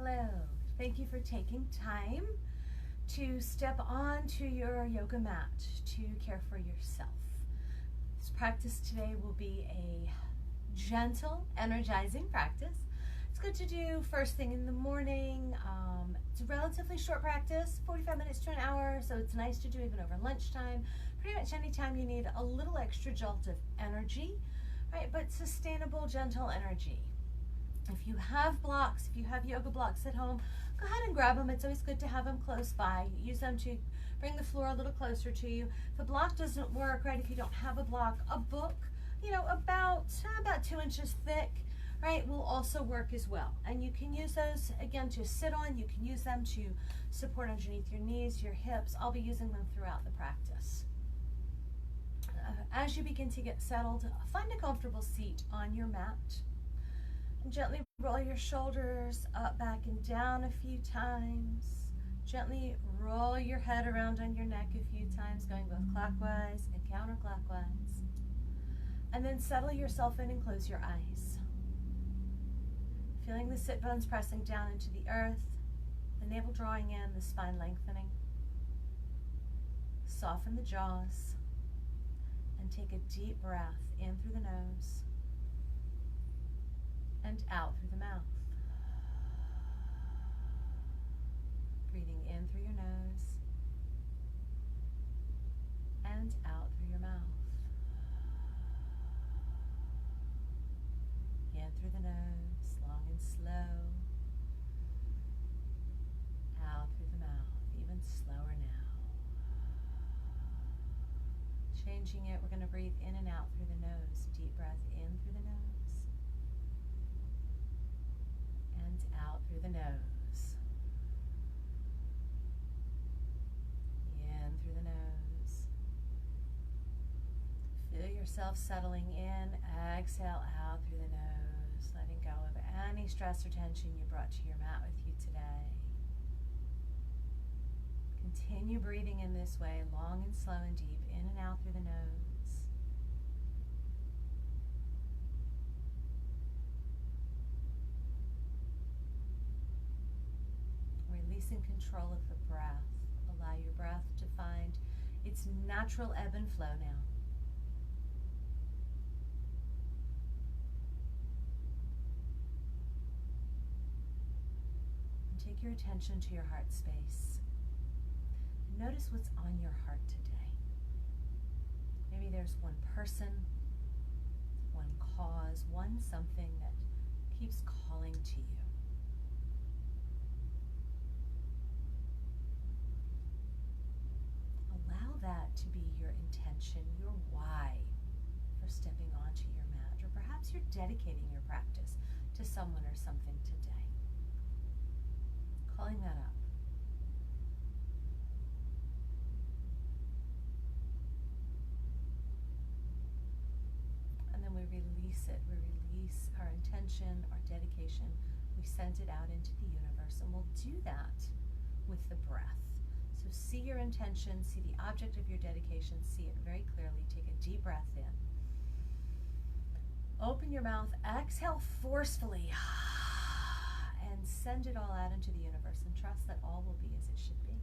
Hello. Thank you for taking time to step onto your yoga mat to care for yourself. This practice today will be a gentle, energizing practice. It's good to do first thing in the morning. It's a relatively short practice, 45 minutes to an hour, so it's nice to do even over lunchtime. Pretty much anytime you need a little extra jolt of energy, right? But sustainable, gentle energy. If you have blocks, if you have yoga blocks at home, go ahead and grab them. It's always good to have them close by. Use them to bring the floor a little closer to you. If a block doesn't work, right, if you don't have a block, a book, about 2 inches thick, right, will also work as well. And you can use those, again, to sit on. You can use them to support underneath your knees, your hips. I'll be using them throughout the practice. As you begin to get settled, find a comfortable seat on your mat. Gently roll your shoulders up, back, and down a few times. Gently roll your head around on your neck a few times, going both clockwise and counterclockwise. And then settle yourself in and close your eyes. Feeling the sit bones pressing down into the earth, the navel drawing in, the spine lengthening. Soften the jaws and take a deep breath in through the nose and out through the mouth. Breathing in through your nose and out through your mouth. In through the nose, long and slow. Out through the mouth, even slower now. Changing it, we're going to breathe in and out through the nose. Deep breath in through the nose. And out through the nose. In through the nose. Feel yourself settling in. Exhale out through the nose, letting go of any stress or tension you brought to your mat with you today. Continue breathing in this way, long and slow and deep, in and out through the nose. Releasing control of the breath. Allow your breath to find its natural ebb and flow now. And take your attention to your heart space. Notice what's on your heart today. Maybe there's one person, one cause, one something that keeps calling to you. Allow that to be your intention, your why for stepping onto your mat, or perhaps you're dedicating your practice to someone or something today. Calling that up. And then we release it. We release our intention, our dedication. We send it out into the universe, and we'll do that with the breath. So see your intention, see the object of your dedication, see it very clearly. Take a deep breath in. Open your mouth, exhale forcefully, and send it all out into the universe, and trust that all will be as it should be.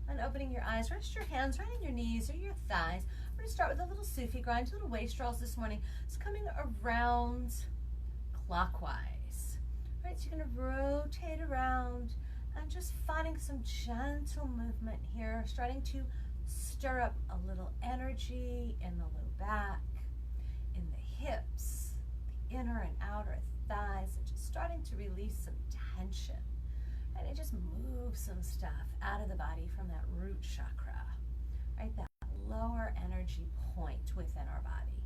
And opening your eyes, rest your hands right on your knees or your thighs. We're going to start with a little Sufi grind, little waist rolls this morning. It's coming around clockwise. Right, so you're going to rotate around and just finding some gentle movement here, starting to stir up a little energy in the low back, in the hips, the inner and outer thighs, and just starting to release some tension. And it just moves some stuff out of the body from that root chakra, right? That lower energy point within our body.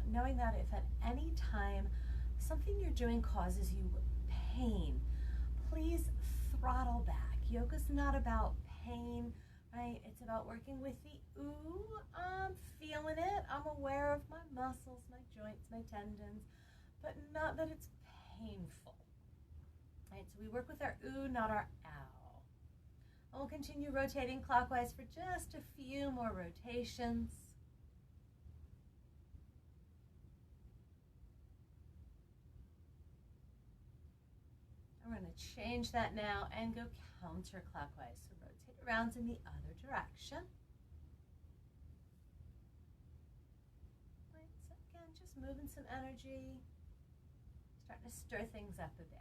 Knowing that if at any time something you're doing causes you pain, please throttle back. Yoga's not about pain, right? It's about working with the ooh, I'm feeling it. I'm aware of my muscles, my joints, my tendons, but not that it's painful, right? So we work with our ooh, not our ow. And we'll continue rotating clockwise for just a few more rotations. change that now and go counterclockwise. So rotate around in the other direction. Right, so again, just moving some energy, starting to stir things up a bit.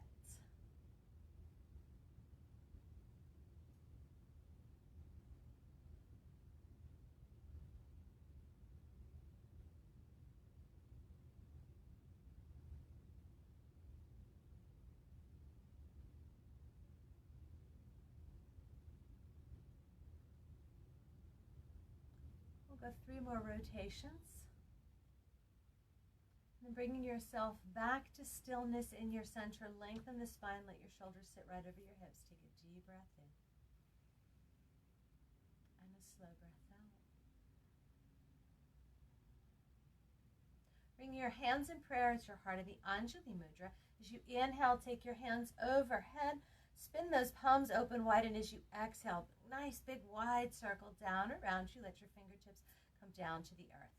We'll go 3 more rotations. And then bringing yourself back to stillness in your center. Lengthen the spine. Let your shoulders sit right over your hips. Take a deep breath in. And a slow breath out. Bring your hands in prayer as your heart of the Anjali Mudra. As you inhale, take your hands overhead. Spin those palms open wide, and as you exhale, nice big wide circle down around you. Let your fingertips come down to the earth.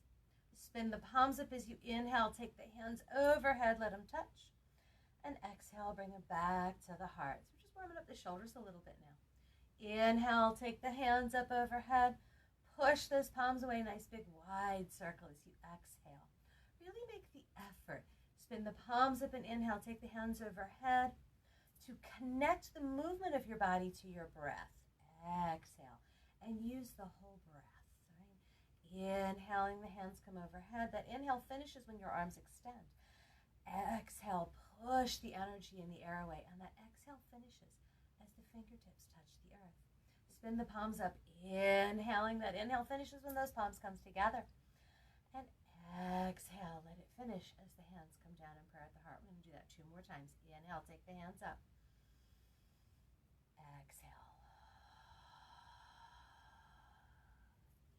Spin the palms up as you inhale. Take the hands overhead. Let them touch. And exhale, bring them back to the heart. So we're just warming up the shoulders a little bit now. Inhale, take the hands up overhead. Push those palms away. Nice big wide circle as you exhale. Really make the effort. Spin the palms up and inhale. Take the hands overhead to connect the movement of your body to your breath. Exhale and use the whole breath. Right? Inhaling, the hands come overhead. That inhale finishes when your arms extend. Exhale, push the energy in the air away, and that exhale finishes as the fingertips touch the earth. Spin the palms up. Inhaling, that inhale finishes when those palms come together. And exhale, let it finish as the hands come down in prayer at the heart. We're going to do that 2 more times. Inhale, take the hands up. Exhale.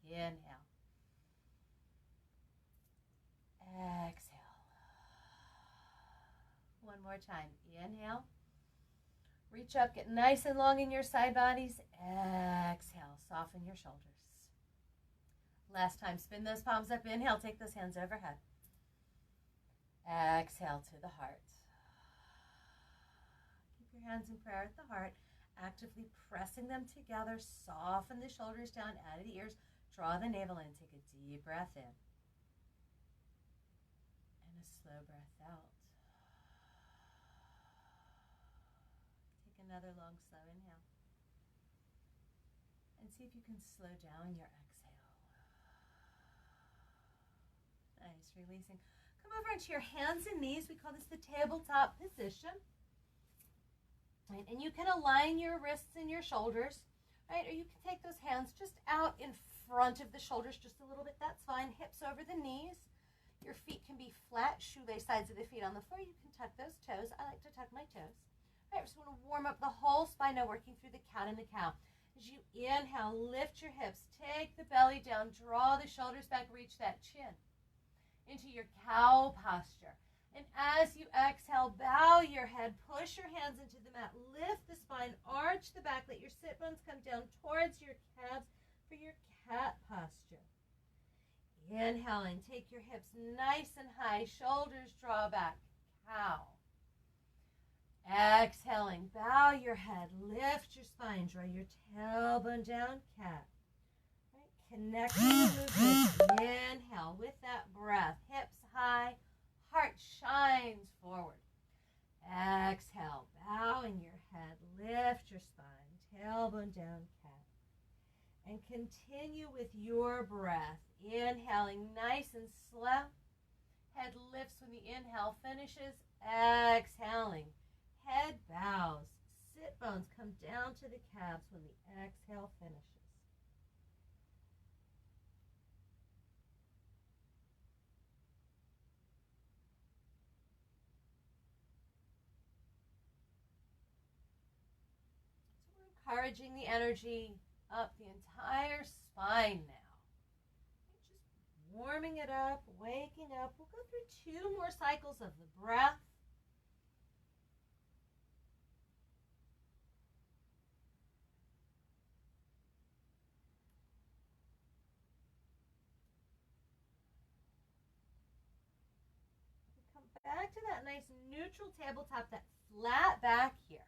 Inhale. Exhale. One more time. Inhale. Reach up, get nice and long in your side bodies. Exhale, soften your shoulders. Last time, spin those palms up. Inhale, take those hands overhead. Exhale to the heart. Keep your hands in prayer at the heart, actively pressing them together. Soften the shoulders down out of the ears. Draw the navel in. Take a deep breath in. And a slow breath out. Take another long, slow inhale. And see if you can slow down your exhale. Nice, releasing. Come over into your hands and knees. We call this the tabletop position. Right, and you can align your wrists and your shoulders, right? Or you can take those hands just out in front of the shoulders just a little bit. That's fine. Hips over the knees. Your feet can be flat, shoelace sides of the feet on the floor. You can tuck those toes. I like to tuck my toes. All right, we just want to warm up the whole spine now, working through the cat and the cow. As you inhale, lift your hips. Take the belly down. Draw the shoulders back. Reach that chin into your cow posture. And as you exhale, bow your head, push your hands into the mat, lift the spine, arch the back, let your sit bones come down towards your calves for your cat posture. Inhaling, take your hips nice and high, shoulders draw back, cow. Exhaling, bow your head, lift your spine, draw your tailbone down, cat. Right? Connecting the movement. Inhale with that breath, hips high, heart shines forward. Exhale, bowing your head, lift your spine, tailbone down, cat. And continue with your breath. Inhaling nice and slow. Head lifts when the inhale finishes. Exhaling, head bows. Sit bones come down to the calves when the exhale finishes. Encouraging the energy up the entire spine now. Just warming it up, waking up. We'll go through 2 more cycles of the breath. Come back to that nice neutral tabletop, that flat back here.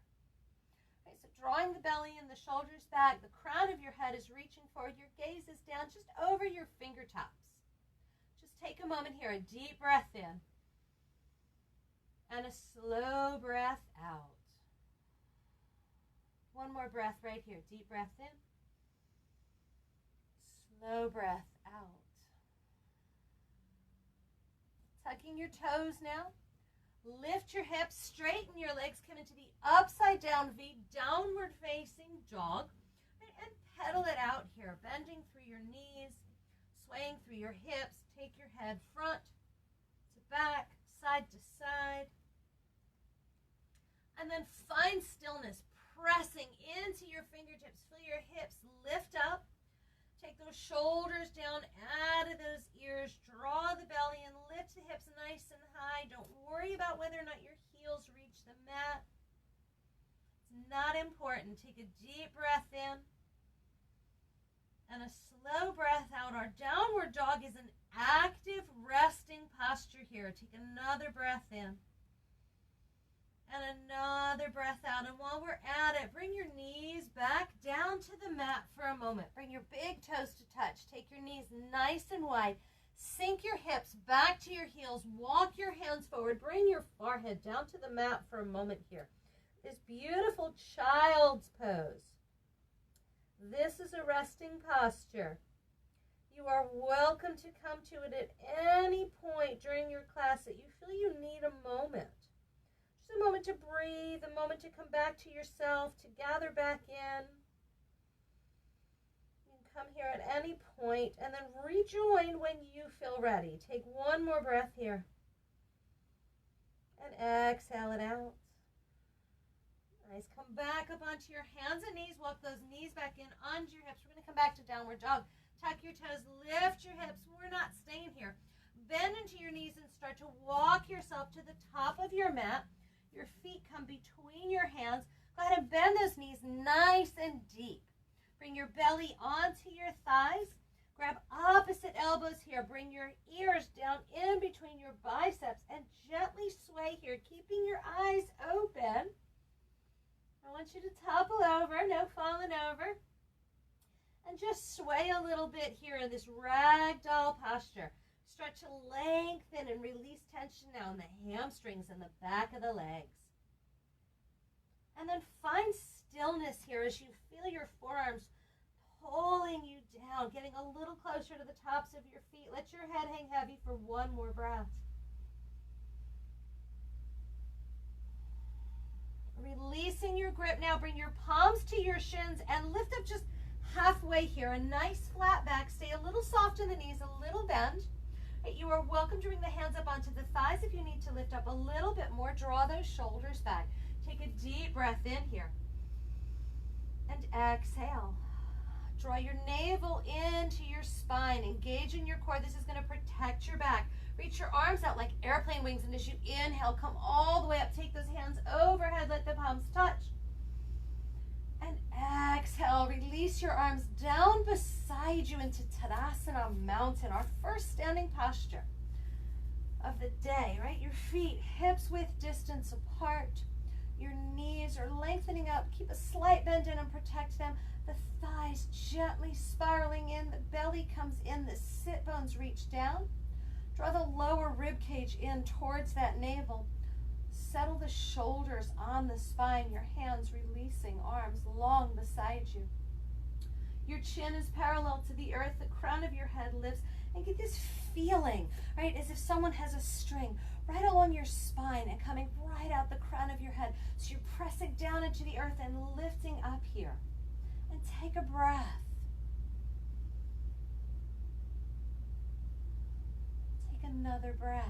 Okay, so drawing the belly and the shoulders back, the crown of your head is reaching forward, your gaze is down just over your fingertips. Just take a moment here, a deep breath in and a slow breath out. One more breath right here, deep breath in, slow breath out. Tucking your toes now. Lift your hips, straighten your legs, come into the upside down V, downward facing dog, and pedal it out here, bending through your knees, swaying through your hips. Take your head front to back, side to side. And then find stillness, pressing into your fingertips. Feel your hips lift up. Take those shoulders down, out of those ears, draw the belly and lift the hips nice and high. Don't worry about whether or not your heels reach the mat. It's not important. Take a deep breath in and a slow breath out. Our downward dog is an active resting posture here. Take another breath in and another breath out. And while we're at it, bring your knees back down to the mat for a moment. Bring your big toes to touch. Take your knees nice and wide. Sink your hips back to your heels. Walk your hands forward. Bring your forehead down to the mat for a moment here. This beautiful child's pose. This is a resting posture. You are welcome to come to it at any point during your class that you feel you need a moment. A moment to breathe, a moment to come back to yourself, to gather back in. You can come here at any point and then rejoin when you feel ready. Take one more breath here. And exhale it out. Nice. Come back up onto your hands and knees. Walk those knees back in onto your hips. We're going to come back to downward dog. Tuck your toes, lift your hips. We're not staying here. Bend into your knees and start to walk yourself to the top of your mat. Your feet come between your hands. Go ahead and bend those knees nice and deep. Bring your belly onto your thighs. Grab opposite elbows here. Bring your ears down in between your biceps and gently sway here, keeping your eyes open. I want you to topple over, no falling over. And just sway a little bit here in this ragdoll posture. Start to lengthen and release tension now in the hamstrings and the back of the legs. And then find stillness here as you feel your forearms pulling you down, getting a little closer to the tops of your feet. Let your head hang heavy for one more breath. Releasing your grip now, bring your palms to your shins and lift up just halfway here. A nice flat back. Stay a little soft in the knees, a little bend. You are welcome to bring the hands up onto the thighs if you need to lift up a little bit more. Draw those shoulders back. Take a deep breath in here. And exhale. Draw your navel into your spine. Engage in your core. This is going to protect your back. Reach your arms out like airplane wings. And as you inhale, come all the way up. Take those hands overhead. Let the palms touch. And exhale, release your arms down beside you into Tadasana Mountain, our first standing posture of the day, right? Your feet, hips width distance apart. Your knees are lengthening up. Keep a slight bend in and protect them. The thighs gently spiraling in. The belly comes in. The sit bones reach down. Draw the lower rib cage in towards that navel. Settle the shoulders on the spine, your hands releasing, arms long beside you. Your chin is parallel to the earth, the crown of your head lifts, and get this feeling, right, as if someone has a string right along your spine and coming right out the crown of your head. So you're pressing down into the earth and lifting up here. And take a breath. Take another breath.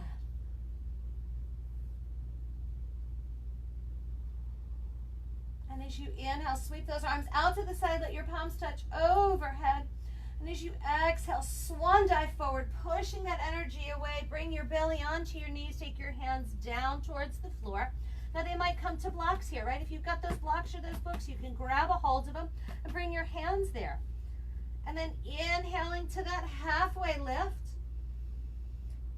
And as you inhale, sweep those arms out to the side. Let your palms touch overhead. And as you exhale, swan dive forward, pushing that energy away. Bring your belly onto your knees. Take your hands down towards the floor. Now they might come to blocks here, right? If you've got those blocks or those books, you can grab a hold of them and bring your hands there. And then inhaling to that halfway lift.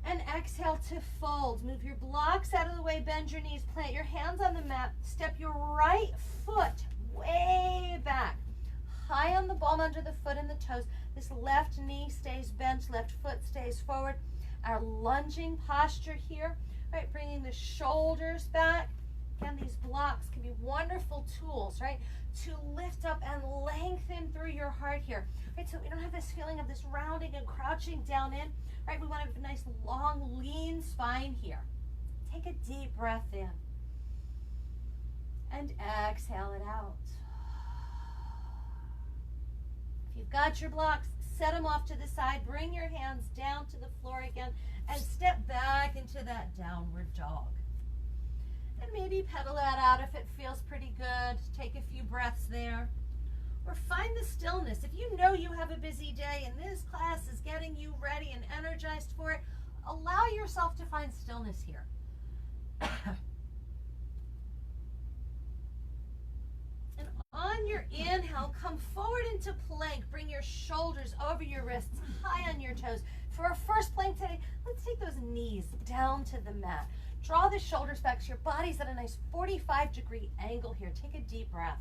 And exhale to fold. Move your blocks out of the way, bend your knees, plant your hands on the mat, step your right foot way back. High on the ball under the foot and the toes. This left knee stays bent, left foot stays forward. Our lunging posture here, right? Bringing the shoulders back. Again, these blocks can be wonderful tools, right? To lift up and lengthen through your heart here, right? So we don't have this feeling of this rounding and crouching down in, right? We want to have a nice, long, lean spine here. Take a deep breath in. And exhale it out. If you've got your blocks, set them off to the side. Bring your hands down to the floor again and step back into that downward dog. And maybe pedal that out if it feels pretty good. Take a few breaths there. Or find the stillness. If you know you have a busy day and this class is getting you ready and energized for it, allow yourself to find stillness here. And on your inhale, come forward into plank. Bring your shoulders over your wrists, high on your toes. For our first plank today, let's take those knees down to the mat. Draw the shoulders back so your body's at a nice 45-degree angle here. Take a deep breath.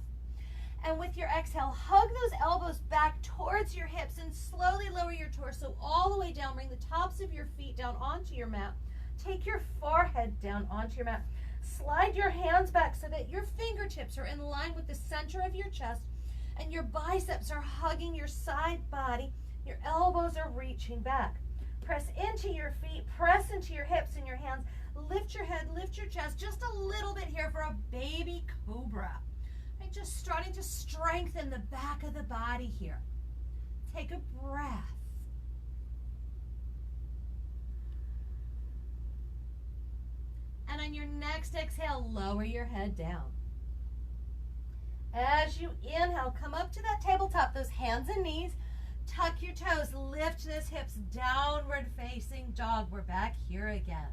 And with your exhale, hug those elbows back towards your hips and slowly lower your torso all the way down. Bring the tops of your feet down onto your mat. Take your forehead down onto your mat. Slide your hands back so that your fingertips are in line with the center of your chest and your biceps are hugging your side body. Your elbows are reaching back. Press into your feet, press into your hips and your hands. Lift your head, lift your chest just a little bit here for a baby cobra. Right, just starting to strengthen the back of the body here. Take a breath. And on your next exhale, lower your head down. As you inhale, come up to that tabletop, those hands and knees. Tuck your toes, lift those hips, downward facing dog. We're back here again.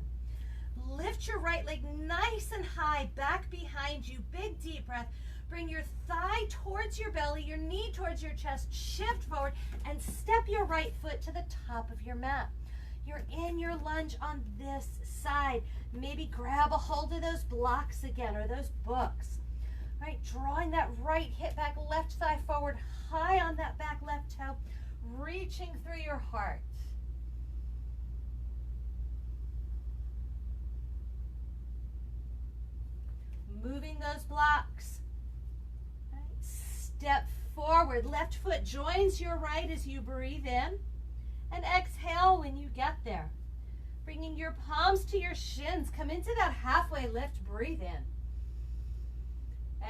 Lift your right leg nice and high back behind you. Big deep breath. Bring your thigh towards your belly, your knee towards your chest. Shift forward and step your right foot to the top of your mat. You're in your lunge on this side. Maybe grab a hold of those blocks again or those books. Right, drawing that right hip back, left thigh forward, high on that back left toe, reaching through your heart. Moving those blocks. Right. Step forward. Left foot joins your right as you breathe in. And exhale when you get there. Bringing your palms to your shins. Come into that halfway lift. Breathe in.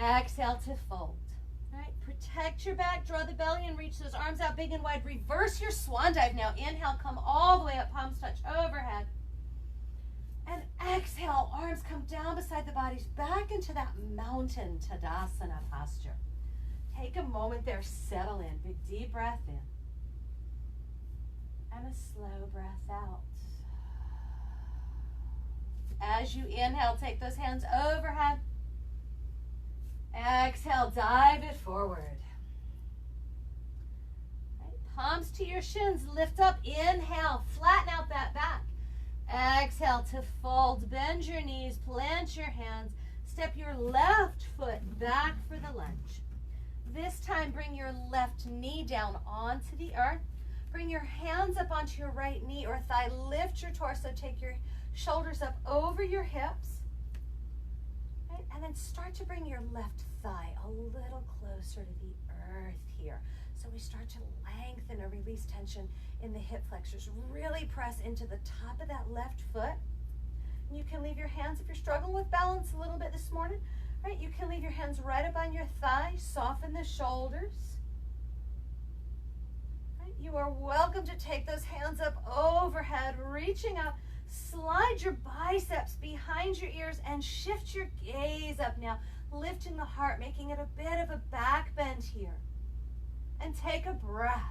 Exhale to fold. All right. Protect your back. Draw the belly and reach those arms out big and wide. Reverse your swan dive now. Inhale. Come all the way up. Palms touch overhead. And exhale, arms come down beside the bodies, back into that mountain Tadasana posture. Take a moment there, settle in. Big deep breath in. And a slow breath out. As you inhale, take those hands overhead. Exhale, dive it forward. Right, palms to your shins, lift up, inhale, flatten out that back. Exhale to fold, bend your knees, plant your hands, step your left foot back for the lunge. This time, bring your left knee down onto the earth. Bring your hands up onto your right knee or thigh. Lift your torso, take your shoulders up over your hips. Right? And then start to bring your left thigh a little closer to the earth here. So we start to lengthen or release tension in the hip flexors. Really press into the top of that left foot. And you can leave your hands, if you're struggling with balance a little bit this morning, right? You can leave your hands right up on your thigh. Soften the shoulders. Right? You are welcome to take those hands up overhead, reaching up. Slide your biceps behind your ears and shift your gaze up now, lifting the heart, making it a bit of a back bend here. And take a breath.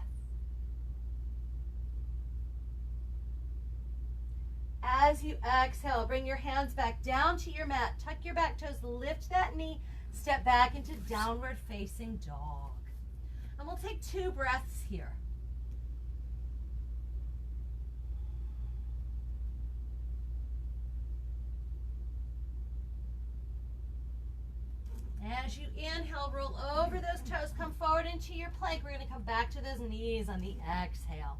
As you exhale, bring your hands back down to your mat. Tuck your back toes, lift that knee, step back into downward facing dog. And we'll take 2 breaths here. As you inhale, roll over those toes, come forward into your plank. We're going to come back to those knees on the exhale.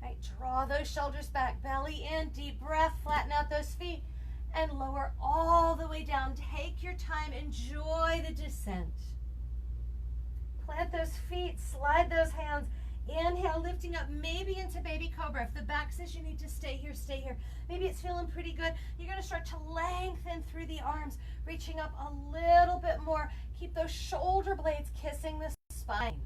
Right, draw those shoulders back, belly in, deep breath, flatten out those feet, and lower all the way down. Take your time, enjoy the descent. Plant those feet, slide those hands. Inhale, lifting up, maybe into baby cobra. If the back says you need to stay here, stay here. Maybe it's feeling pretty good. You're going to start to lengthen through the arms, reaching up a little bit more. Keep those shoulder blades kissing the spine.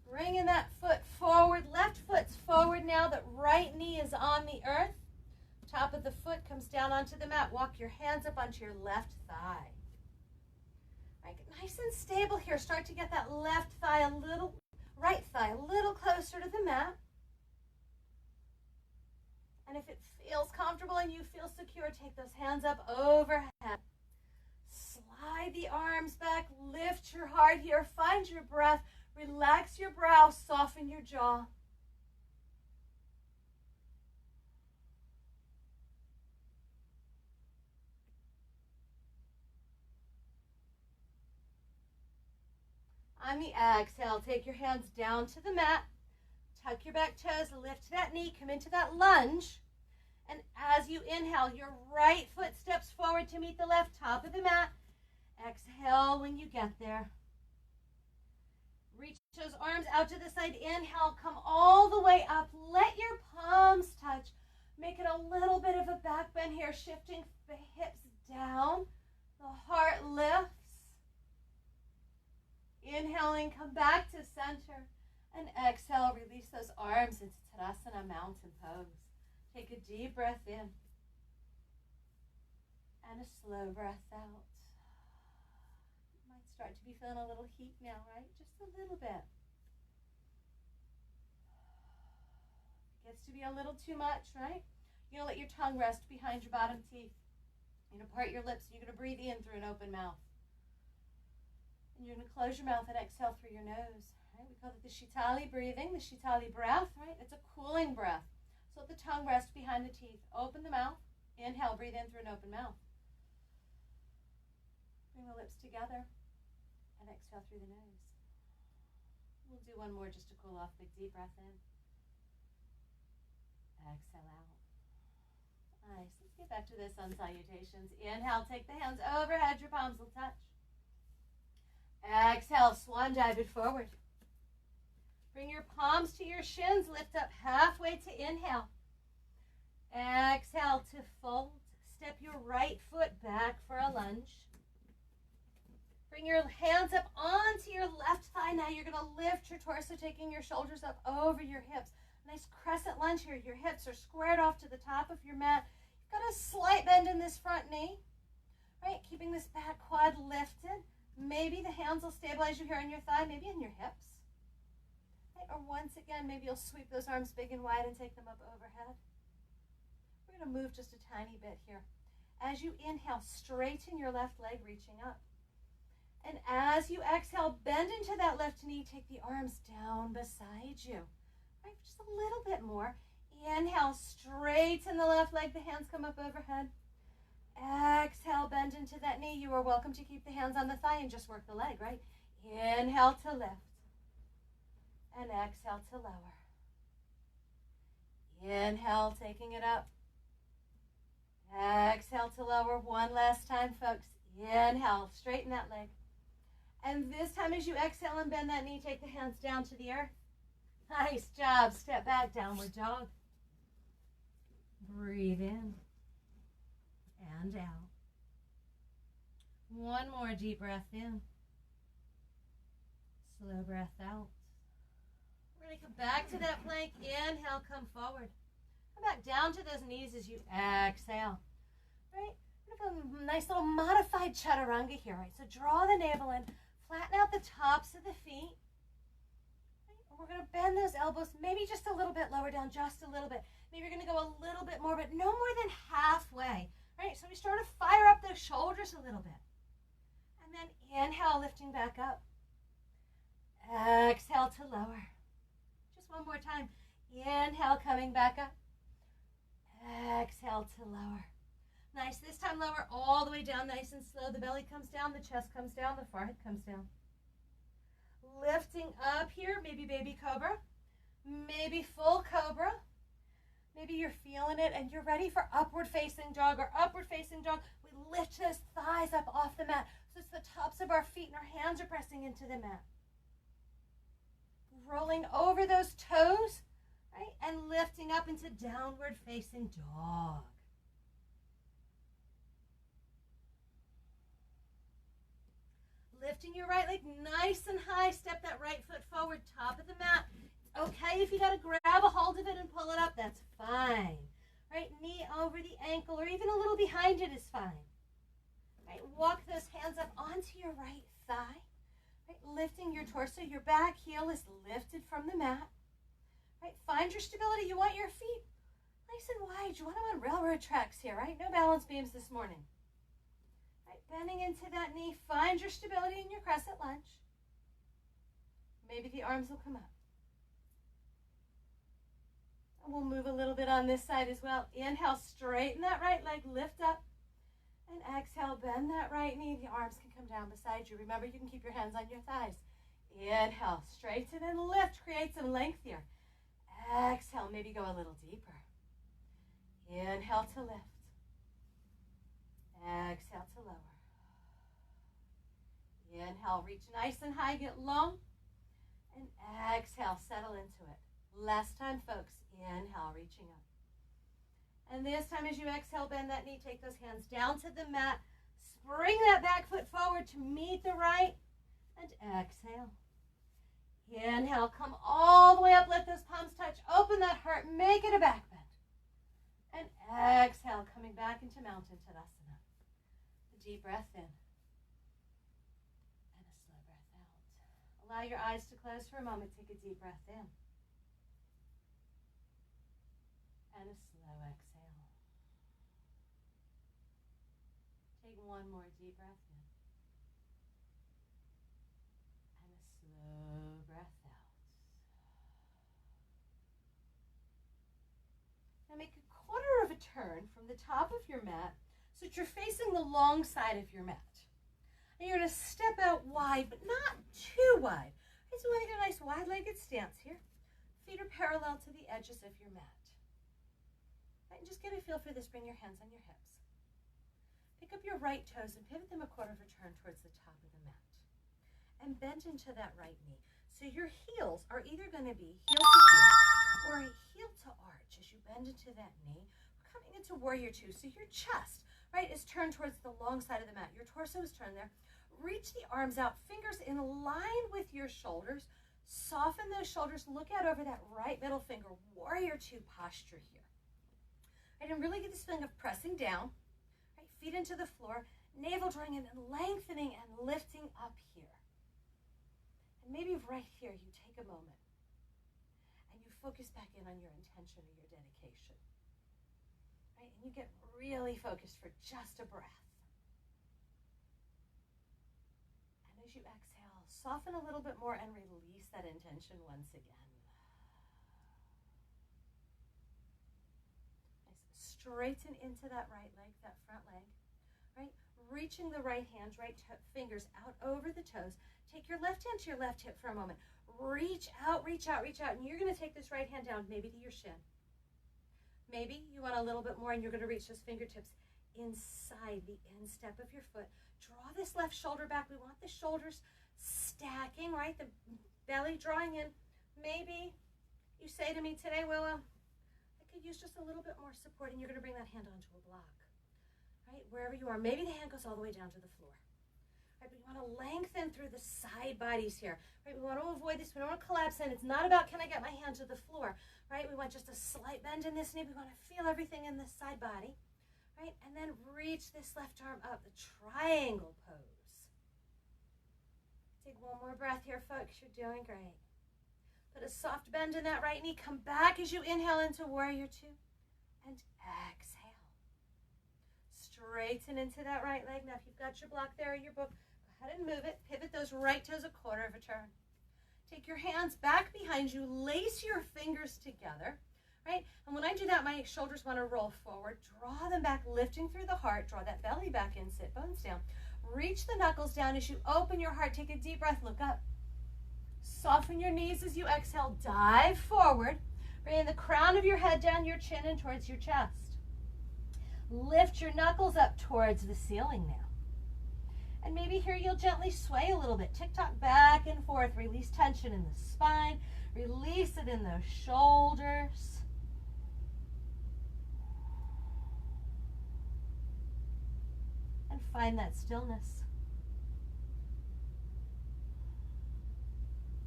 Bringing that foot forward. Left foot's forward now. That right knee is on the earth. Top of the foot comes down onto the mat. Walk your hands up onto your left thigh. Right, nice and stable here. Start to get that left thigh right thigh a little closer to the mat. And if it feels comfortable and you feel secure, take those hands up overhead. Slide the arms back. Lift your heart here. Find your breath. Relax your brow. Soften your jaw. On the exhale, take your hands down to the mat. Tuck your back toes, lift that knee, come into that lunge. And as you inhale, your right foot steps forward to meet the left, top of the mat. Exhale when you get there. Reach those arms out to the side. Inhale, come all the way up. Let your palms touch. Make it a little bit of a back bend here, shifting the hips down. The heart lifts. Inhaling, come back to center. And exhale, release those arms into Tadasana, mountain pose. Take a deep breath in. And a slow breath out. You might start to be feeling a little heat now, right? Just a little bit. Gets to be a little too much, right? You're going to let your tongue rest behind your bottom teeth. You're going to part your lips. You're going to breathe in through an open mouth. And you're going to close your mouth and exhale through your nose. Right? We call it the Shitali breathing, the Shitali breath, right? It's a cooling breath. So let the tongue rest behind the teeth. Open the mouth. Inhale, breathe in through an open mouth. Bring the lips together and exhale through the nose. We'll do one more just to cool off. Big deep breath in. Exhale out. Nice. Let's get back to the sun salutations. Inhale, take the hands overhead. Your palms will touch. Exhale, swan dive it forward. Bring your palms to your shins. Lift up halfway to inhale. Exhale to fold. Step your right foot back for a lunge. Bring your hands up onto your left thigh. Now you're going to lift your torso, taking your shoulders up over your hips. Nice crescent lunge here. Your hips are squared off to the top of your mat. You've got a slight bend in this front knee. Right, keeping this back quad lifted. Maybe the hands will stabilize you here on your thigh, maybe on your hips. Right, or once again, maybe you'll sweep those arms big and wide and take them up overhead. We're going to move just a tiny bit here. As you inhale, straighten your left leg, reaching up. And as you exhale, bend into that left knee, take the arms down beside you. Right, just a little bit more. Inhale, straighten the left leg, the hands come up overhead. Exhale, bend into that knee. You are welcome to keep the hands on the thigh and just work the leg, right? Inhale to lift. And exhale to lower. Inhale, taking it up. Exhale to lower. One last time, folks. Inhale, straighten that leg. And this time as you exhale and bend that knee, take the hands down to the earth. Nice job. Step back, downward dog. Breathe in. And out. One more deep breath in. Slow breath out. We're going to come back to that plank. Inhale, come forward. Come back down to those knees as you exhale. Right? We're going to have a nice little modified chaturanga here. Right? So draw the navel in. Flatten out the tops of the feet. Right? And we're going to bend those elbows maybe just a little bit lower down, just a little bit. Maybe you're going to go a little bit more, but no more than halfway. Right, so we start to fire up those shoulders a little bit. And then inhale, lifting back up. Exhale to lower. Just one more time. Inhale, coming back up. Exhale to lower. Nice. This time lower all the way down, nice and slow. The belly comes down, the chest comes down, the forehead comes down. Lifting up here, maybe baby cobra, maybe full cobra. Maybe you're feeling it and you're ready for upward facing dog or upward facing dog. We lift those thighs up off the mat. So it's the tops of our feet and our hands are pressing into the mat. Rolling over those toes, right? And lifting up into downward facing dog. Lifting your right leg nice and high. Step that right foot forward, top of the mat. It's okay if you got to grab a hold of it and pull it up. That's fine. Right, knee over the ankle or even a little behind it is fine. Right, walk those hands up onto your right thigh. Right, lifting your torso. Your back heel is lifted from the mat. Right, find your stability. You want your feet nice and wide. You want them on railroad tracks here, right? No balance beams this morning. Bending into that knee, find your stability in your crescent lunge. Maybe the arms will come up. And we'll move a little bit on this side as well. Inhale, straighten that right leg, lift up. And exhale, bend that right knee. The arms can come down beside you. Remember, you can keep your hands on your thighs. Inhale, straighten and lift. Create some length here. Exhale, maybe go a little deeper. Inhale to lift. Exhale to lower. Inhale, reach nice and high, get long. And exhale, settle into it. Last time, folks. Inhale, reaching up. And this time as you exhale, bend that knee, take those hands down to the mat. Spring that back foot forward to meet the right. And exhale. Inhale, come all the way up, let those palms touch. Open that heart, make it a back bend. And exhale, coming back into Mountain Tadasana. A deep breath in. And a slow breath out. Allow your eyes to close for a moment. Take a deep breath in. And a slow exhale. Take one more deep breath in. And a slow breath out. Now make a quarter of a turn from the top of your mat so that you're facing the long side of your mat. And you're going to step out wide, but not too wide. So we want to get a nice wide-legged stance here. Feet are parallel to the edges of your mat. Right, and just get a feel for this. Bring your hands on your hips. Pick up your right toes and pivot them a quarter of a turn towards the top of the mat. And bend into that right knee. So your heels are either going to be heel to heel or a heel to arch as you bend into that knee. We're coming into warrior two. So your chest, right, is turned towards the long side of the mat. Your torso is turned there. Reach the arms out, fingers in line with your shoulders. Soften those shoulders. Look out over that right middle finger. Warrior two posture here. Right, and really get this feeling of pressing down. Right, feet into the floor. Navel drawing in and lengthening and lifting up here. And maybe right here you take a moment and you focus back in on your intention or your dedication. Right, and you get really focused for just a breath. As you exhale, soften a little bit more and release that intention once again. Nice. Straighten into that right leg, that front leg. Right? Reaching the right hand, fingers out over the toes. Take your left hand to your left hip for a moment. Reach out, reach out, reach out. And you're going to take this right hand down, maybe to your shin. Maybe you want a little bit more and you're going to reach those fingertips inside the instep of your foot. Draw this left shoulder back. We want the shoulders stacking, right? The belly drawing in. Maybe you say to me today, Willow, I could use just a little bit more support, and you're going to bring that hand onto a block, right? Wherever you are. Maybe the hand goes all the way down to the floor. Right? But we want to lengthen through the side bodies here, right? We want to avoid this. We don't want to collapse in. It's not about can I get my hand to the floor, right? We want just a slight bend in this knee. We want to feel everything in this side body. Right? And then reach this left arm up, the triangle pose. Take one more breath here, folks. You're doing great. Put a soft bend in that right knee. Come back as you inhale into warrior two. And exhale. Straighten into that right leg. Now, if you've got your block there in your book, go ahead and move it. Pivot those right toes a quarter of a turn. Take your hands back behind you, lace your fingers together, right? And when I do that, my shoulders want to roll forward. Draw them back, lifting through the heart. Draw that belly back in, sit bones down. Reach the knuckles down as you open your heart. Take a deep breath, look up. Soften your knees as you exhale. Dive forward. Bring the crown of your head down your chin and towards your chest. Lift your knuckles up towards the ceiling now. And maybe here you'll gently sway a little bit. Tick-tock back and forth. Release tension in the spine. Release it in those shoulders. And find that stillness.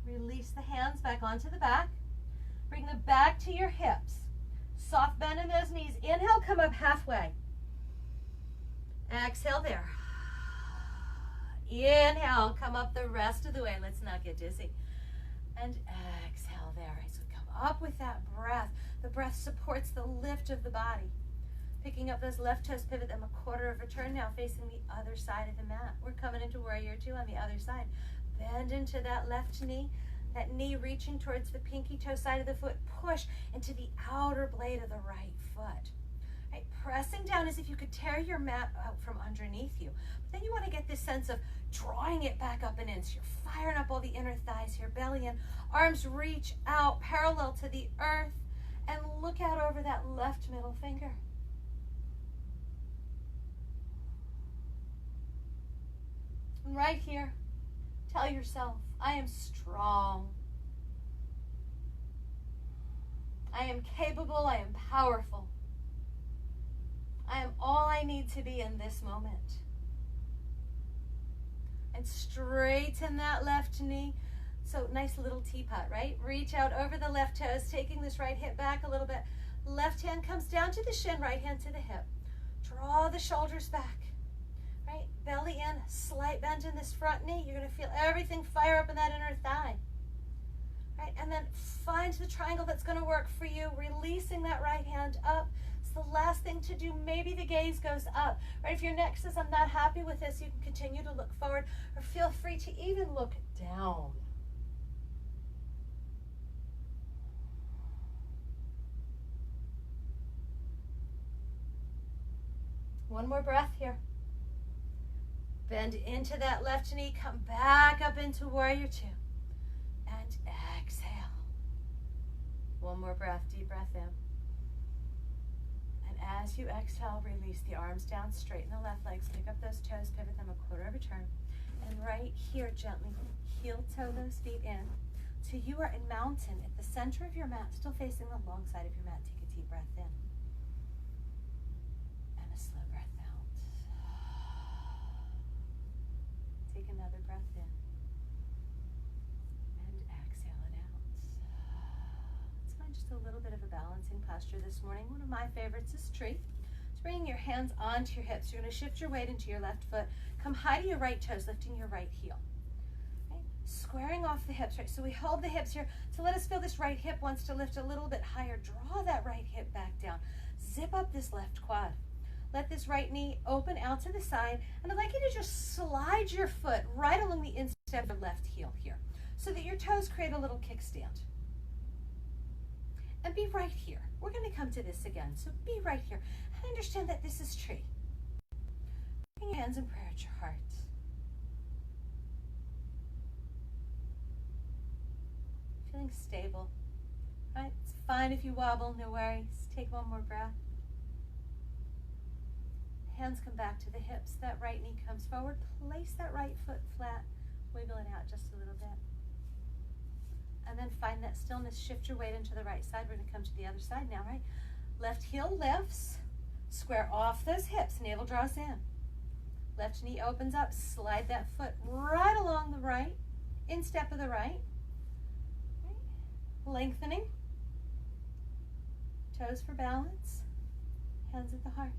Release the hands back onto the back. Bring them back to your hips. Soft bend in those knees. Inhale, come up halfway. Exhale there. Inhale, come up the rest of the way. Let's not get dizzy. And exhale there. So come up with that breath. The breath supports the lift of the body. Picking up those left toes, pivot them a quarter of a turn now, facing the other side of the mat. We're coming into warrior two on the other side. Bend into that left knee. That knee reaching towards the pinky toe side of the foot. Push into the outer blade of the right foot. Right, pressing down as if you could tear your mat out from underneath you. But then you want to get this sense of drawing it back up and in. So you're firing up all the inner thighs here, belly in. Arms reach out parallel to the earth and look out over that left middle finger. And right here, tell yourself, I am strong. I am capable. I am powerful. I am all I need to be in this moment. And straighten that left knee. So nice little teapot, right? Reach out over the left toes, taking this right hip back a little bit. Left hand comes down to the shin, right hand to the hip. Draw the shoulders back, right? Belly in, slight bend in this front knee. You're going to feel everything fire up in that inner thigh. Right? And then find the triangle that's going to work for you, releasing that right hand up. It's the last thing to do. Maybe the gaze goes up. Right? If your neck says, I'm not happy with this, you can continue to look forward, or feel free to even look down. One more breath here. Bend into that left knee, come back up into warrior two. And exhale. One more breath, deep breath in. And as you exhale, release the arms down, straighten the left legs, pick up those toes, pivot them a quarter of a turn. And right here, gently heel toe those feet in. So you are in mountain at the center of your mat, still facing the long side of your mat. Take a deep breath in. And a slow breath out. Take another breath in. Just a little bit of a balancing posture this morning. One of my favorites is tree. So bringing your hands onto your hips. You're going to shift your weight into your left foot. Come high to your right toes, lifting your right heel. Right? Squaring off the hips, right? So we hold the hips here. So let us feel this right hip wants to lift a little bit higher. Draw that right hip back down. Zip up this left quad. Let this right knee open out to the side. And I'd like you to just slide your foot right along the instep of your left heel here, so that your toes create a little kickstand. And be right here. We're going to come to this again. So be right here. And understand that this is tree. Bring your hands in prayer at your heart. Feeling stable. Right? It's fine if you wobble, no worries. Take one more breath. Hands come back to the hips. That right knee comes forward. Place that right foot flat. Wiggle it out just a little bit. And then find that stillness. Shift your weight into the right side. We're going to come to the other side now, right? Left heel lifts. Square off those hips. Navel draws in. Left knee opens up. Slide that foot right along the right. Instep of the right. Lengthening. Toes for balance. Hands at the heart.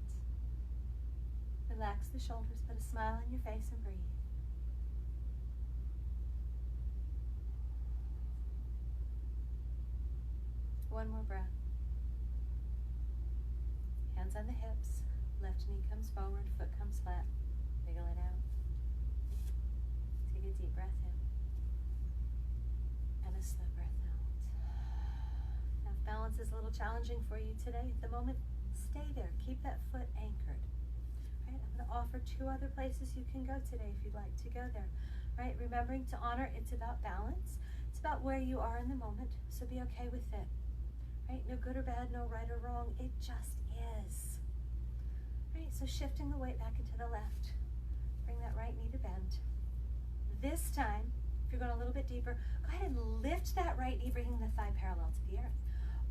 Relax the shoulders. Put a smile on your face and breathe. One more breath. Hands on the hips. Left knee comes forward, foot comes flat. Wiggle it out. Take a deep breath balance is a little challenging for you today, at the moment, stay there. Keep that foot anchored. Right? I'm going to offer 2 other places you can go today if you'd like to go there. Right? Remembering to honor, it's about balance. It's about where you are in the moment, so be okay with it. Right? No good or bad, no right or wrong. It just is. Right? So shifting the weight back into the left. Bring that right knee to bend. This time, if you're going a little bit deeper, go ahead and lift that right knee, bringing the thigh parallel to the earth.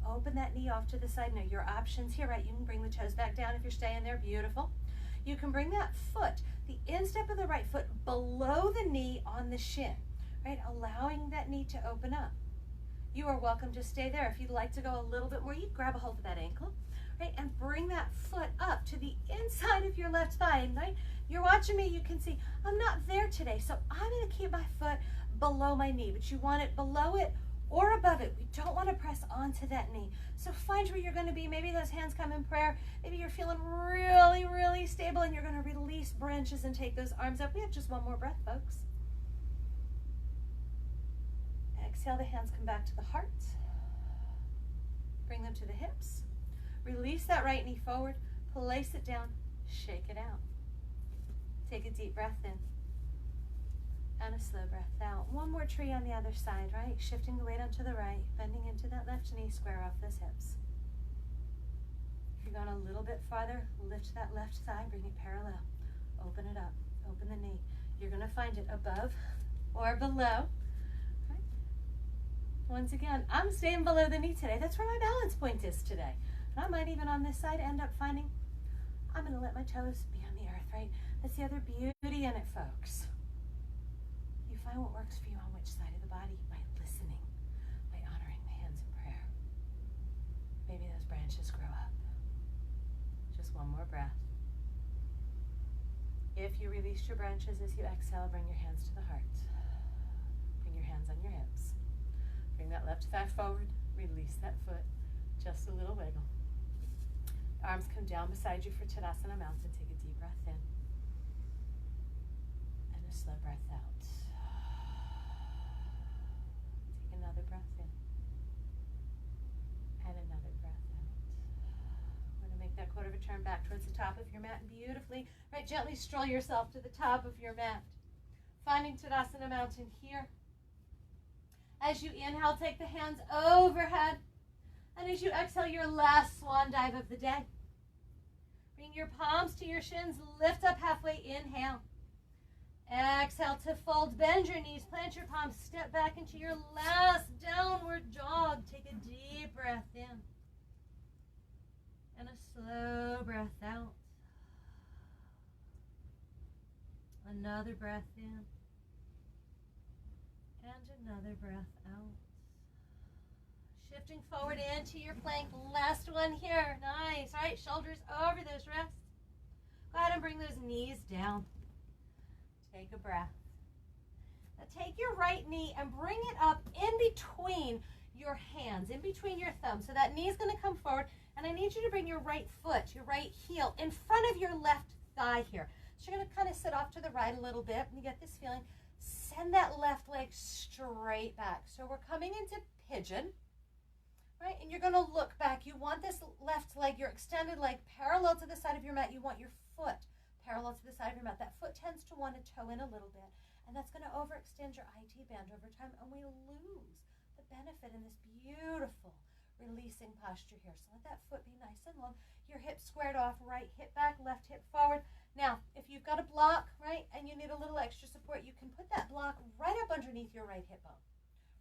Open that knee off to the side. Now your options here, right? You can bring the toes back down if you're staying there. Beautiful. You can bring that foot, the instep of the right foot, below the knee on the shin, right? Allowing that knee to open up. You are welcome to stay there. If you'd like to go a little bit more, you grab a hold of that ankle, right? And bring that foot up to the inside of your left thigh. And right, you're watching me, you can see I'm not there today, so I'm going to keep my foot below my knee, but you want it below it or above it. We don't want to press onto that knee. So find where you're going to be. Maybe those hands come in prayer. Maybe you're feeling really, really stable and you're going to release branches and take those arms up. We have just one more breath, folks. Exhale, the hands come back to the heart. Bring them to the hips. Release that right knee forward. Place it down. Shake it out. Take a deep breath in. And a slow breath out. One more tree on the other side, right? Shifting the weight onto the right, bending into that left knee, square off those hips. If you're going a little bit farther, lift that left thigh, bring it parallel. Open it up, open the knee. You're going to find it above or below. Right? Once again, I'm staying below the knee today. That's where my balance point is today. And I might even on this side end up finding, I'm going to let my toes be on the earth, right? That's the other beauty in it, folks. You find what works for you on which side of the body by listening, by honoring the hands in prayer. Maybe those branches grow up. Just one more breath. If you release your branches as you exhale, bring your hands to the heart. Bring your hands on your hips. Bring that left thigh forward. Release that foot. Just a little wiggle. Arms come down beside you for Tadasana Mountain. Take a deep breath in. And a slow breath out. Take another breath in. And another breath out. We're going to make that quarter of a turn back towards the top of your mat and beautifully, right, gently stroll yourself to the top of your mat. Finding Tadasana Mountain here. As you inhale, take the hands overhead. And as you exhale, your last swan dive of the day. Bring your palms to your shins, lift up halfway, inhale. Exhale to fold, bend your knees, plant your palms, step back into your last downward dog. Take a deep breath in. And a slow breath out. Another breath in. And another breath out. Shifting forward into your plank. Last one here. Nice. All right, shoulders over those wrists. Go ahead and bring those knees down. Take a breath. Now take your right knee and bring it up in between your hands, in between your thumbs. So that knee is going to come forward, and I need you to bring your right foot, your right heel, in front of your left thigh here. So you're going to kind of sit off to the right a little bit, and you get this feeling. Send that left leg straight back. So we're coming into pigeon. Right, and you're going to look back. You want this left leg, your extended leg, parallel to the side of your mat. You want your foot parallel to the side of your mat. That foot tends to want to toe in a little bit, and that's going to overextend your IT band over time, and we lose the benefit in this beautiful releasing posture here. So let that foot be nice and long. Your hips squared off, right hip back, left hip forward. Now, if you've got a block, right, and you need a little extra support, you can put that block right up underneath your right hip bone,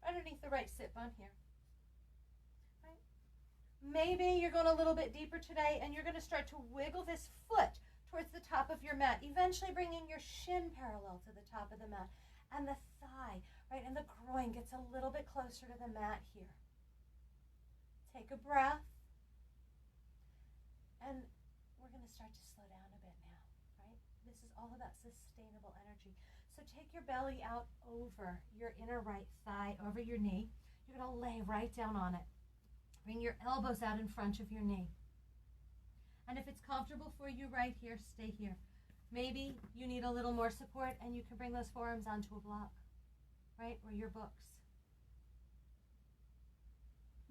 right underneath the right sit bone here. Maybe you're going a little bit deeper today and you're going to start to wiggle this foot towards the top of your mat, eventually bringing your shin parallel to the top of the mat and the thigh, right, and the groin gets a little bit closer to the mat here. Take a breath, and we're going to start to slow down a bit now, right? This is all about sustainable energy. So take your belly out over your inner right thigh, over your knee. You're going to lay right down on it. Bring your elbows out in front of your knee. And if it's comfortable for you right here, stay here. Maybe you need a little more support and you can bring those forearms onto a block, right, or your books.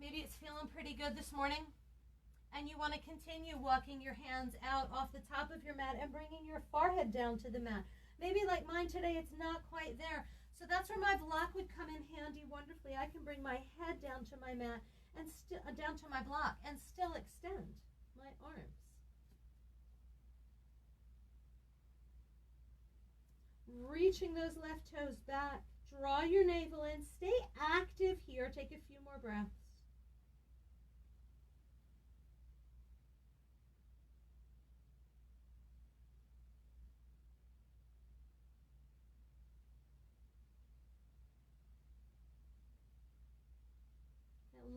Maybe it's feeling pretty good this morning, and you want to continue walking your hands out off the top of your mat and bringing your forehead down to the mat. Maybe like mine today, it's not quite there. So that's where my block would come in handy wonderfully. I can bring my head down to my mat and down to my block and still extend my arms. Reaching those left toes back. Draw your navel in. Stay active here. Take a few more breaths.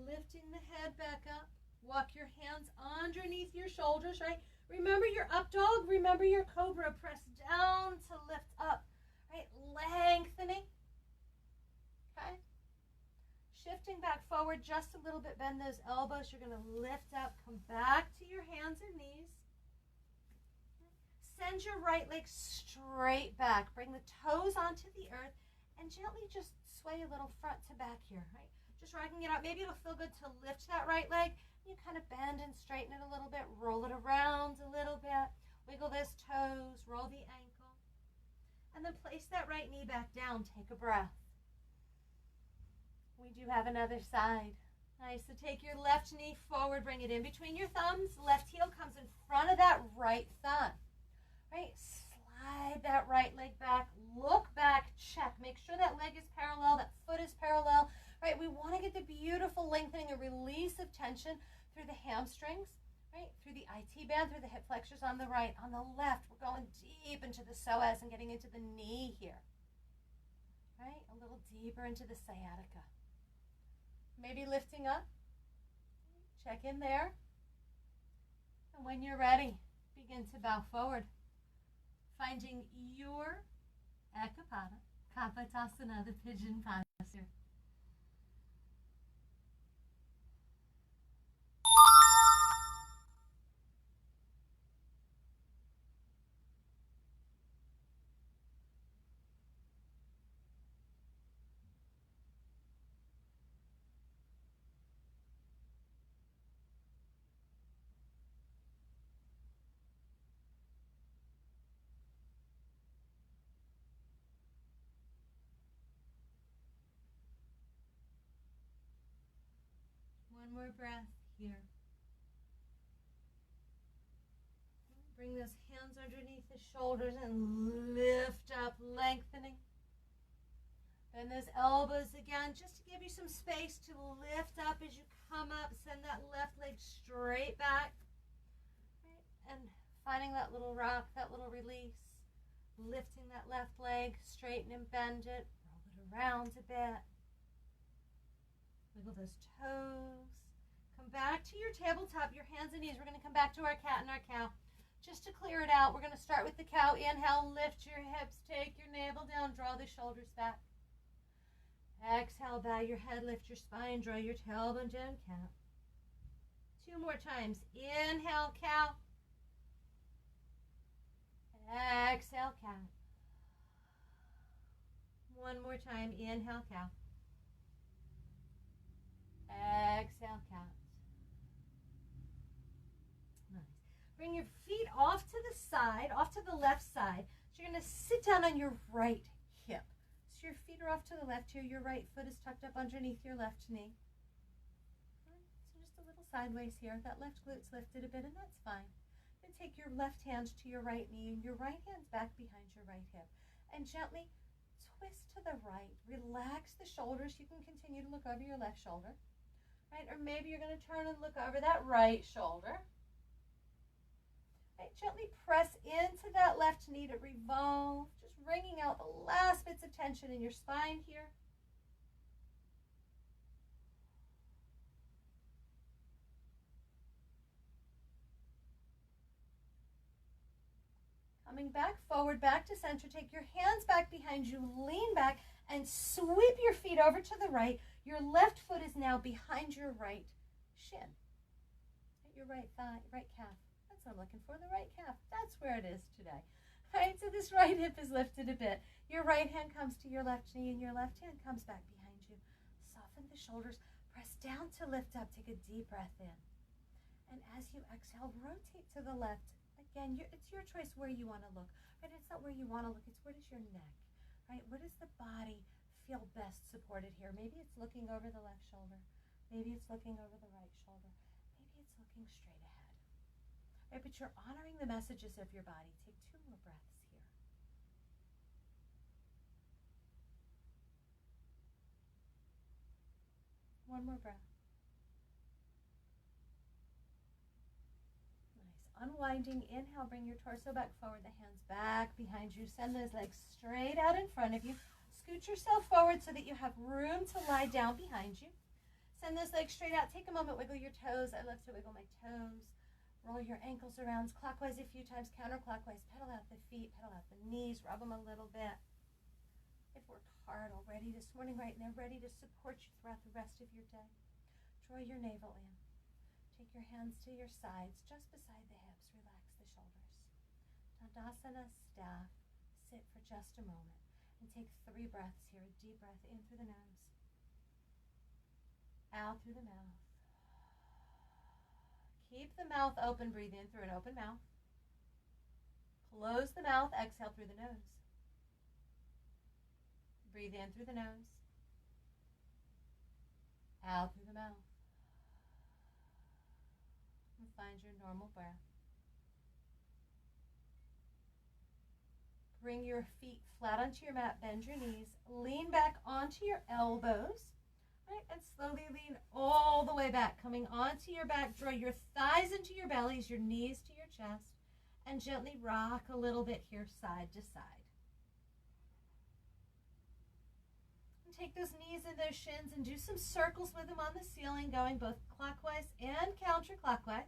Lifting the head back up. Walk your hands underneath your shoulders, right? Remember your up dog. Remember your cobra. Press down to lift up, right? Lengthening. Okay? Shifting back forward just a little bit. Bend those elbows. You're going to lift up. Come back to your hands and knees. Send your right leg straight back. Bring the toes onto the earth and gently just sway a little front to back here, right? Just rocking it out. Maybe it'll feel good to lift that right leg. You kind of bend and straighten it a little bit. Roll it around a little bit. Wiggle those toes. Roll the ankle. And then place that right knee back down. Take a breath. We do have another side. Nice. So take your left knee forward. Bring it in between your thumbs. Left heel comes in front of that right thumb. Right? Slide that right leg back. Look back. Check. Make sure that leg is parallel. That foot is parallel. Right, we want to get the beautiful lengthening and release of tension through the hamstrings, right, through the IT band, through the hip flexors on the right. On the left, we're going deep into the psoas and getting into the knee here, right, a little deeper into the sciatica. Maybe lifting up, check in there, and when you're ready, begin to bow forward, finding your Ekapada, Kapotasana, the pigeon posture. One more breath here. Bring those hands underneath the shoulders and lift up, lengthening. Bend those elbows again, just to give you some space to lift up as you come up. Send that left leg straight back. Right? And finding that little rock, that little release. Lifting that left leg, straighten and bend it. Roll it around a bit. Wiggle those toes. Come back to your tabletop, your hands and knees. We're going to come back to our cat and our cow. Just to clear it out, we're going to start with the cow. Inhale, lift your hips, take your navel down, draw the shoulders back. Exhale, bow your head, lift your spine, draw your tailbone down, cow. 2 more times. Inhale, cow. Exhale, cow. 1 more time. Inhale, cow. Exhale, cat. Nice. Bring your feet off to the side, off to the left side. So you're going to sit down on your right hip. So your feet are off to the left here. Your right foot is tucked up underneath your left knee. Right. So just a little sideways here. That left glute's lifted a bit, and that's fine. Then take your left hand to your right knee and your right hand's back behind your right hip. And gently twist to the right. Relax the shoulders. You can continue to look over your left shoulder. Right? Or maybe you're going to turn and look over that right shoulder. Right? Gently press into that left knee to revolve, just wringing out the last bits of tension in your spine here. Coming back forward, back to center. Take your hands back behind you, lean back, and sweep your feet over to the right. Your left foot is now behind your right shin. Your right thigh, right calf. That's what I'm looking for, the right calf. That's where it is today. All right, so this right hip is lifted a bit. Your right hand comes to your left knee and your left hand comes back behind you. Soften the shoulders. Press down to lift up. Take a deep breath in. And as you exhale, rotate to the left. Again, it's your choice where you want to look. Right? It's not where you want to look. It's where does your neck, right? Where does the body feel best supported here? Maybe it's looking over the left shoulder. Maybe it's looking over the right shoulder. Maybe it's looking straight ahead. Right? But you're honoring the messages of your body. Take 2 more breaths here. One more breath. Nice. Unwinding, inhale, bring your torso back forward, the hands back behind you. Send those legs straight out in front of you. Scoot yourself forward so that you have room to lie down behind you. Send those legs straight out. Take a moment, wiggle your toes. I love to wiggle my toes. Roll your ankles around clockwise a few times, counterclockwise. Pedal out the feet, pedal out the knees, rub them a little bit. They've worked hard already this morning, right? And they're ready to support you throughout the rest of your day. Draw your navel in. Take your hands to your sides, just beside the hips. Relax the shoulders. Tadasana, staff. Sit for just a moment. And take 3 breaths here. A deep breath in through the nose. Out through the mouth. Keep the mouth open. Breathe in through an open mouth. Close the mouth. Exhale through the nose. Breathe in through the nose. Out through the mouth. And find your normal breath. Bring your feet flat onto your mat. Bend your knees. Lean back onto your elbows. Right? And slowly lean all the way back. Coming onto your back. Draw your thighs into your bellies, your knees to your chest. And gently rock a little bit here, side to side. And take those knees and those shins and do some circles with them on the ceiling, going both clockwise and counterclockwise.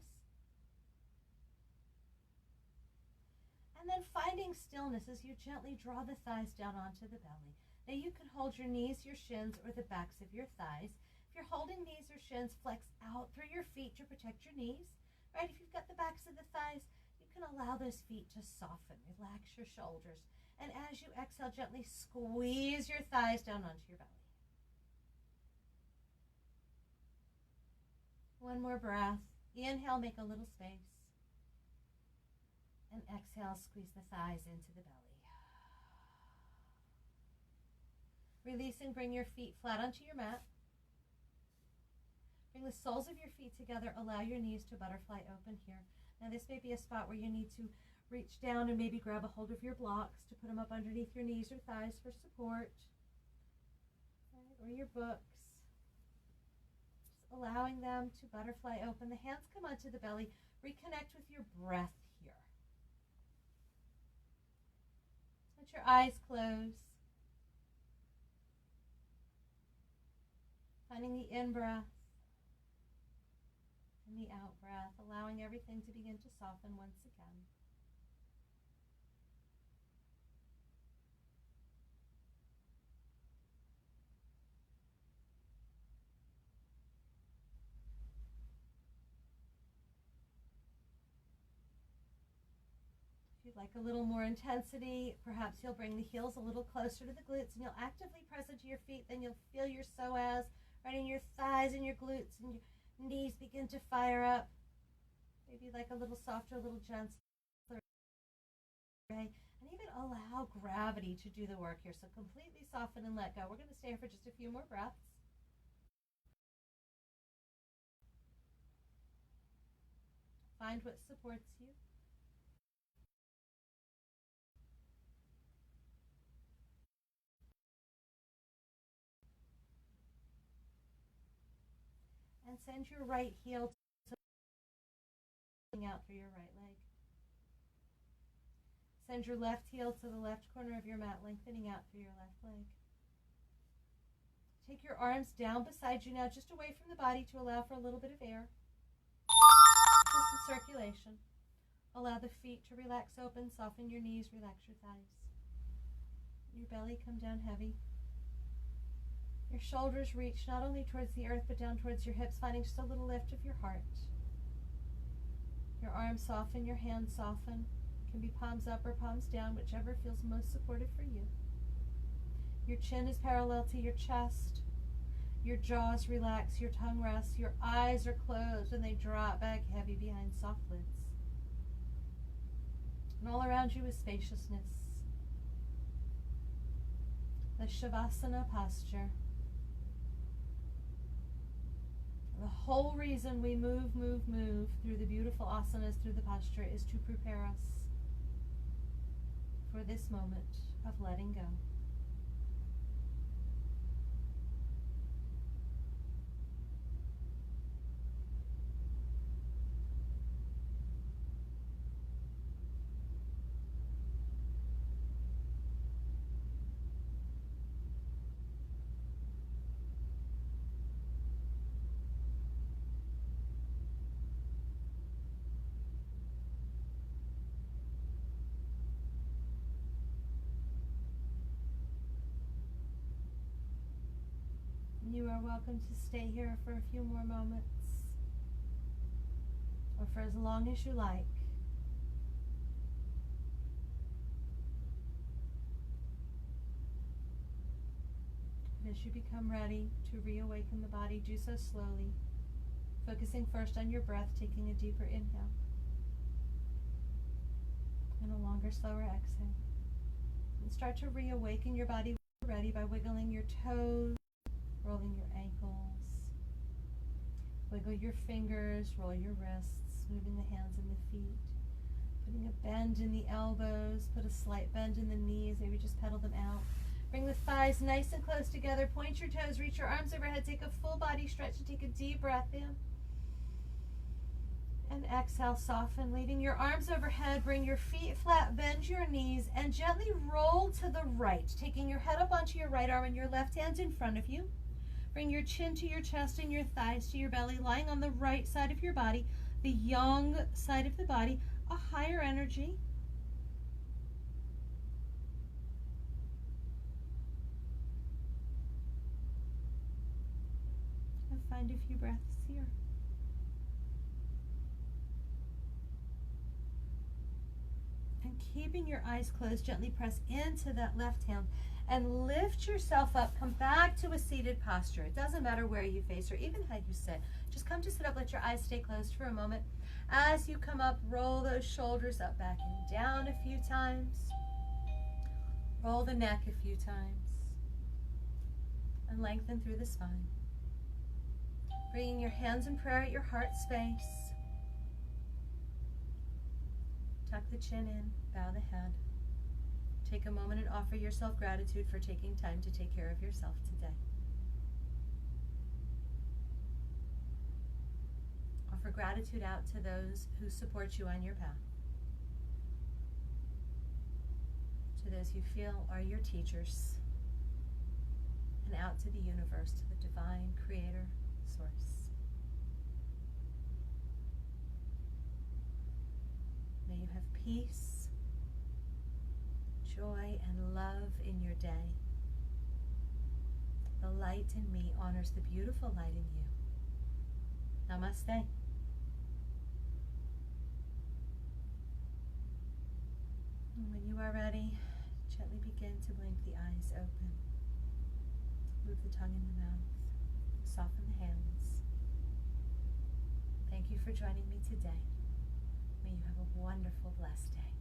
And then finding stillness as you gently draw the thighs down onto the belly. Now you can hold your knees, your shins, or the backs of your thighs. If you're holding knees or shins, flex out through your feet to protect your knees. Right? If you've got the backs of the thighs, you can allow those feet to soften. Relax your shoulders. And as you exhale, gently squeeze your thighs down onto your belly. One more breath. Inhale, make a little space. And exhale, squeeze the thighs into the belly. Releasing, bring your feet flat onto your mat. Bring the soles of your feet together. Allow your knees to butterfly open here. Now this may be a spot where you need to reach down and maybe grab a hold of your blocks to put them up underneath your knees or thighs for support. Right? Or your books. Just allowing them to butterfly open. The hands come onto the belly. Reconnect with your breath here. Let your eyes close. Finding the in-breath and the out-breath, allowing everything to begin to soften once again. If you'd like a little more intensity, perhaps you'll bring the heels a little closer to the glutes and you'll actively press into your feet. Then you'll feel your psoas right in your thighs and your glutes, and your knees begin to fire up. Maybe like a little softer, a little gentler. And even allow gravity to do the work here. So completely soften and let go. We're going to stay here for just a few more breaths. Find what supports you. And send your right heel out through your right leg. Send your left heel to the left corner of your mat, lengthening out through your left leg. Take your arms down beside you now, just away from the body to allow for a little bit of air. Just some circulation. Allow the feet to relax open, soften your knees, relax your thighs. Your belly come down heavy. Your shoulders reach not only towards the earth, but down towards your hips, finding just a little lift of your heart. Your arms soften, your hands soften. It can be palms up or palms down, whichever feels most supportive for you. Your chin is parallel to your chest. Your Your jaws relax, your tongue rests, your eyes are closed, and they drop back heavy behind soft lids. And all around you is spaciousness. The Shavasana posture. The whole reason we move through the beautiful asanas, through the posture, is to prepare us for this moment of letting go. You are welcome to stay here for a few more moments, or for as long as you like. And as you become ready to reawaken the body, do so slowly, focusing first on your breath, taking a deeper inhale and a longer, slower exhale. And start to reawaken your body when you're ready by wiggling your toes, rolling your ankles, wiggle your fingers, roll your wrists, moving the hands and the feet, putting a bend in the elbows, put a slight bend in the knees, maybe just pedal them out. Bring the thighs nice and close together, point your toes, reach your arms overhead, take a full body stretch and take a deep breath in. And exhale, soften, leading your arms overhead, bring your feet flat, bend your knees, and gently roll to the right, taking your head up onto your right arm and your left hand in front of you. Bring your chin to your chest and your thighs to your belly, lying on the right side of your body, the yang side of the body, a higher energy. And find a few breaths here. And keeping your eyes closed, gently press into that left hand and lift yourself up. Come back to a seated posture. It doesn't matter where you face or even how you sit. Just come to sit up. Let your eyes stay closed for a moment. As you come up, roll those shoulders up, back, and down a few times. Roll the neck a few times. And lengthen through the spine. Bringing your hands in prayer at your heart space. Tuck the chin in, bow the head. Take a moment and offer yourself gratitude for taking time to take care of yourself today. Offer gratitude out to those who support you on your path. To those you feel are your teachers. And out to the universe, to the divine creator source. May you have peace, joy, and love in your day. The light in me honors the beautiful light in you. Namaste. And when you are ready, gently begin to blink the eyes open. Move the tongue in the mouth. Soften the hands. Thank you for joining me today. May you have a wonderful, blessed day.